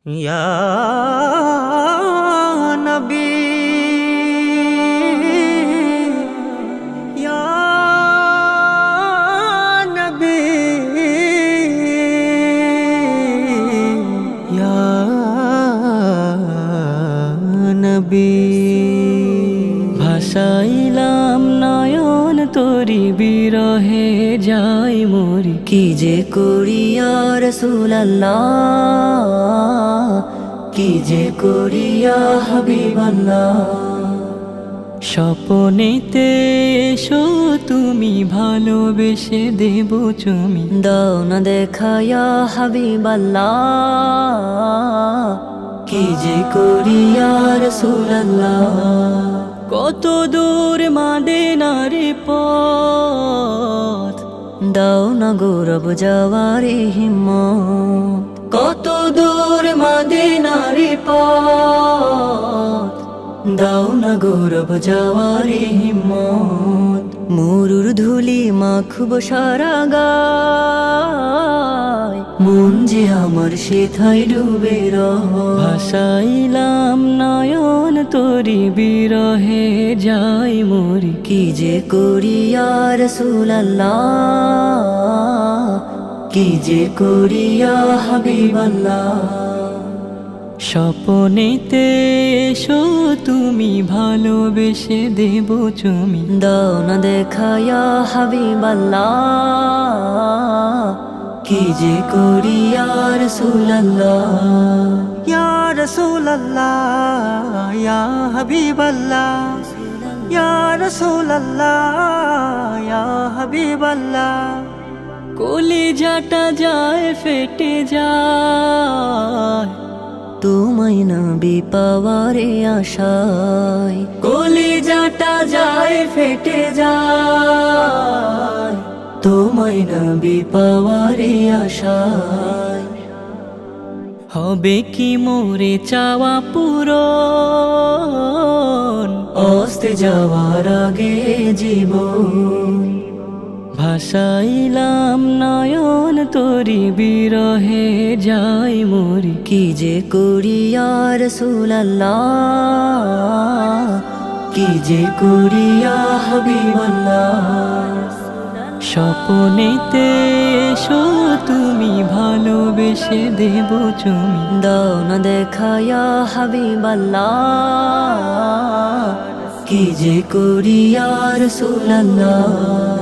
ইয়া নবী ইয়া নবী ইয়া নবী ভাসাইলাম নয়ন তোরি বিরহে যাই মরি কি যে করি ইয়া রাসূলুল্লাহ কি যে করি ইয়া হাবিবাল্লাহ স্বপ্নেতে এসো তুমি ভালোবেসে দেব চুমি দাও না দেখা ইয়া হাবিবাল্লাহ কি যে করি ইয়া রাসূলুল্লাহ কত দূর মদিনার পথ দাও না গৌরব যাওয়ার হিম্মত কত দূর মদিনার পথ দাও না গৌরব যাওয়ার হিম্মত মরুর ধুলি মাখব সারা গায় মন যে আমার সেথায় ডুবে ভাসাইলাম নয়ন তোরি বিরহে যাই মরি কি যে করি ইয়া রাসূলুল্লাহ কি যে করি ইয়া হাবিবাল্লাহ স্বপ্নেতে এসো তুমি ভালোবেসে দেব চুমি দাও না দেখা ইয়া হাবিবাল্লাহ কি যে করি ইয়া রাসূলুল্লাহ ইয়া রাসূলুল্লাহ ইয়া হাবিবাল্লাহ ইয়া রাসূলুল্লাহ ইয়া হাবিবাল্লাহ কলিজাটা যায় ফেটে যায় তোমায় নবী পাওয়ারে আশায় কলিজাটা যায় ফেটে যায় তোমায় নবী পাওয়ারে আশায় হবে কি মোরে চাওয়া পূরণ অস্তে যাওয়ার আগে জীবন ভাসাইলাম নয়ন তোরি বিরহে যাই মরি কি যে করি ইয়া রাসূলুল্লাহ কি যে করি ইয়া হাবিবাল্লাহ স্বপ্নেতে এসো তুমি ভালোবেসে দেব চুমি দাও না দেখা ইয়া হাবিবাল্লাহ কি যে করি ইয়া রাসূলুল্লাহ